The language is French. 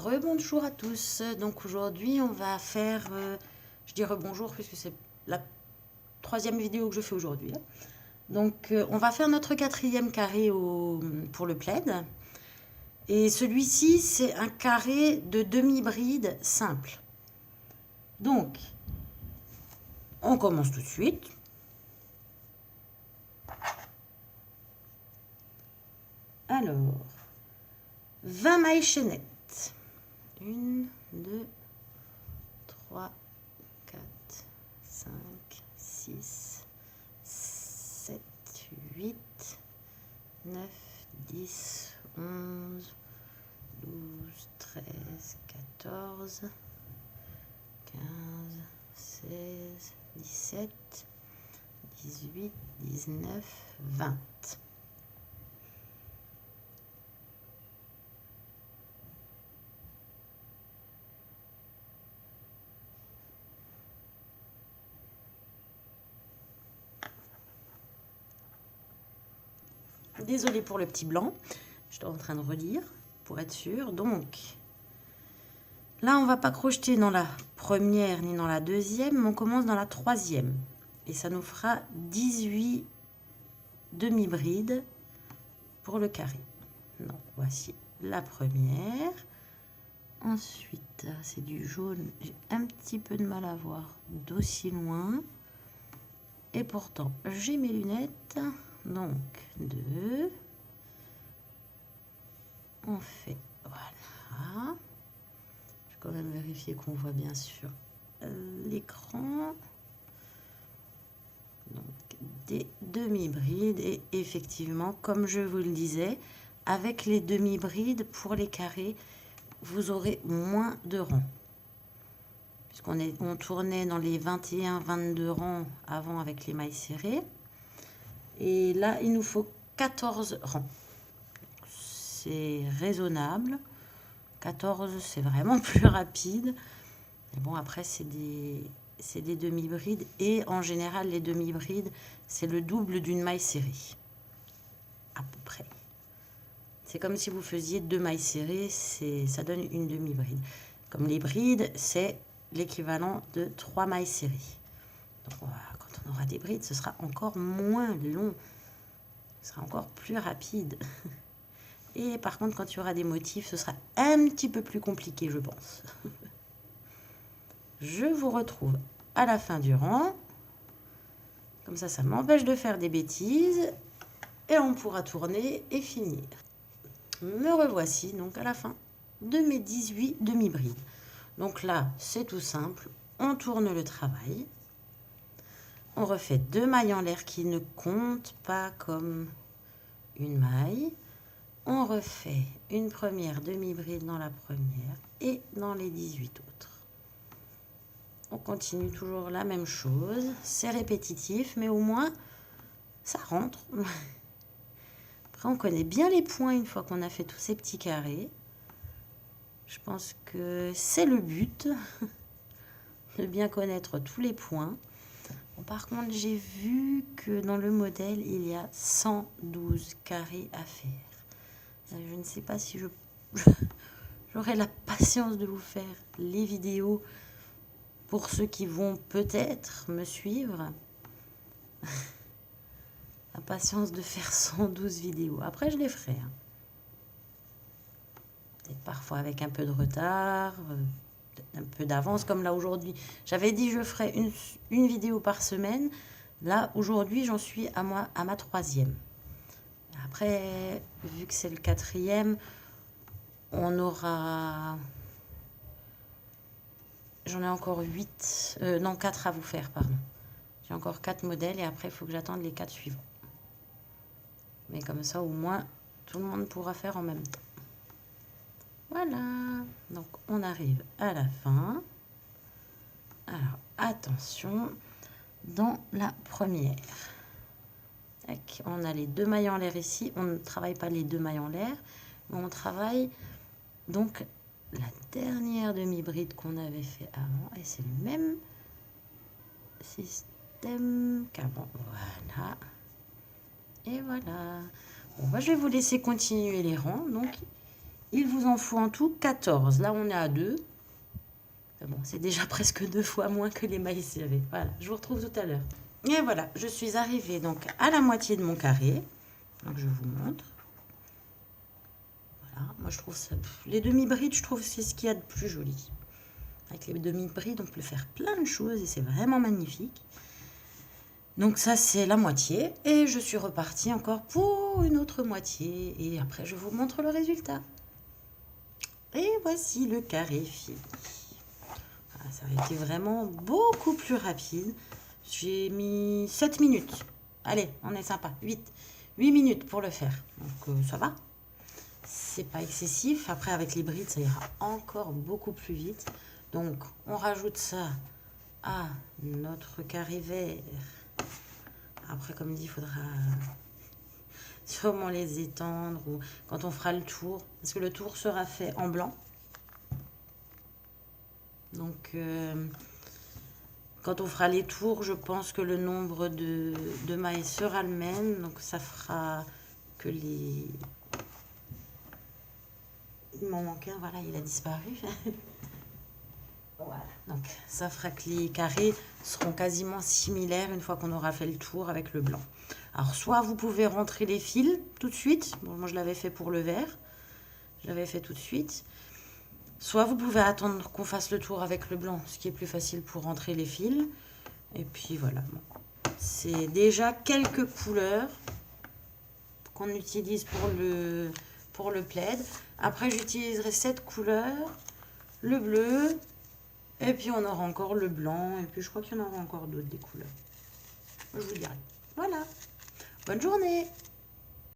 Rebonjour à tous. Donc aujourd'hui, on va faire, je dis rebonjour puisque c'est la troisième vidéo que je fais aujourd'hui. Donc on va faire notre quatrième carré pour le plaid. Et celui-ci, c'est un carré de demi-bride simple. Donc, on commence tout de suite. Alors, 20 mailles chaînettes. 1, 2, 3, 4, 5, 6, 7, 8, 9, 10, 11, 12, 13, 14, 15, 16, 17, 18, 19, 20. Désolée pour le petit blanc, je suis en train de relire pour être sûre. Donc, là, on ne va pas crocheter dans la première ni dans la deuxième, mais on commence dans la troisième. Et ça nous fera 18 demi-brides pour le carré. Donc, voici la première. Ensuite, c'est du jaune. J'ai un petit peu de mal à voir d'aussi loin. Et pourtant, j'ai mes lunettes. Donc, 2. On fait, voilà. Je vais quand même vérifier qu'on voit bien sûr l'écran. Donc, des demi-brides. Et effectivement, comme je vous le disais, avec les demi-brides, pour les carrés, vous aurez moins de rangs. Puisqu'on tournait dans les 21-22 rangs avant avec les mailles serrées. Et là, il nous faut 14 rangs. C'est raisonnable. 14, c'est vraiment plus rapide. Mais bon, après, c'est des demi-brides. Et en général, les demi-brides, c'est le double d'une maille serrée. À peu près. C'est comme si vous faisiez 2 mailles serrées, ça donne une demi-bride. Comme les brides, c'est l'équivalent de 3 mailles serrées. Donc, quand on aura des brides, ce sera encore moins long. Ce sera encore plus rapide. Et par contre, quand il y aura des motifs, ce sera un petit peu plus compliqué, je pense. Je vous retrouve à la fin du rang. Comme ça m'empêche de faire des bêtises. Et on pourra tourner et finir. Me revoici donc à la fin de mes 18 demi-brides. Donc là, c'est tout simple. On tourne le travail. On refait 2 mailles en l'air qui ne comptent pas comme une maille. On refait une première demi-bride dans la première et dans les 18 autres. On continue toujours la même chose. C'est répétitif, mais au moins, ça rentre. Après, on connaît bien les points une fois qu'on a fait tous ces petits carrés. Je pense que c'est le but, de bien connaître tous les points. Bon, par contre, j'ai vu que dans le modèle, il y a 112 carrés à faire. Je ne sais pas si j'aurai la patience de vous faire les vidéos pour ceux qui vont peut-être me suivre. La patience de faire 112 vidéos. Après, je les ferai. Et parfois avec un peu de retard, un peu d'avance, comme là aujourd'hui. J'avais dit je ferai une vidéo par semaine. Là, aujourd'hui, j'en suis à ma 3e. Après, vu que c'est le 4e, on aura... J'en ai encore 8, non 4 à vous faire, pardon. J'ai encore 4 modèles et après, il faut que j'attende les 4 suivants. Mais comme ça, au moins, tout le monde pourra faire en même temps. Voilà. Donc, on arrive à la fin. Alors, attention. Dans la première, on a les 2 mailles en l'air ici. On ne travaille pas les 2 mailles en l'air, mais on travaille donc la dernière demi-bride qu'on avait fait avant. Et c'est le même système qu'avant. Voilà. Et voilà. Bon, je vais vous laisser continuer les rangs. Donc, Il vous en faut en tout 14. Là, on est à 2. Bon, c'est déjà presque 2 fois moins que les maïs j'avais. Voilà, je vous retrouve tout à l'heure. Et voilà, je suis arrivée donc à la moitié de mon carré. Donc, je vous montre. Voilà, moi, je trouve ça... Les demi-brides, je trouve que c'est ce qu'il y a de plus joli. Avec les demi-brides, on peut faire plein de choses et c'est vraiment magnifique. Donc ça, c'est la moitié. Et je suis repartie encore pour une autre moitié. Et après, je vous montre le résultat. Et voici le carré fini. Voilà, ça a été vraiment beaucoup plus rapide. J'ai mis 7 minutes. Allez, on est sympa. 8 minutes pour le faire. Donc ça va. C'est pas excessif. Après, avec les brides, ça ira encore beaucoup plus vite. Donc, on rajoute ça à notre carré vert. Après, comme dit, il faudra sûrement les étendre ou quand on fera le tour. Parce que le tour sera fait en blanc. Donc, quand on fera les tours, je pense que le nombre de mailles sera le même. Donc, ça fera que les... Il m'en manque un, voilà, il a disparu. Voilà, donc ça fera que les carrés seront quasiment similaires une fois qu'on aura fait le tour avec le blanc. Alors, soit vous pouvez rentrer les fils tout de suite. Bon, moi, je l'avais fait pour le vert. Je l'avais fait tout de suite. Soit vous pouvez attendre qu'on fasse le tour avec le blanc, ce qui est plus facile pour rentrer les fils. Et puis, voilà. Bon. C'est déjà quelques couleurs qu'on utilise pour le plaid. Après, j'utiliserai cette couleur, le bleu, et puis on aura encore le blanc, et puis je crois qu'il y en aura encore d'autres des couleurs. Je vous dirai. Voilà. Bonne journée!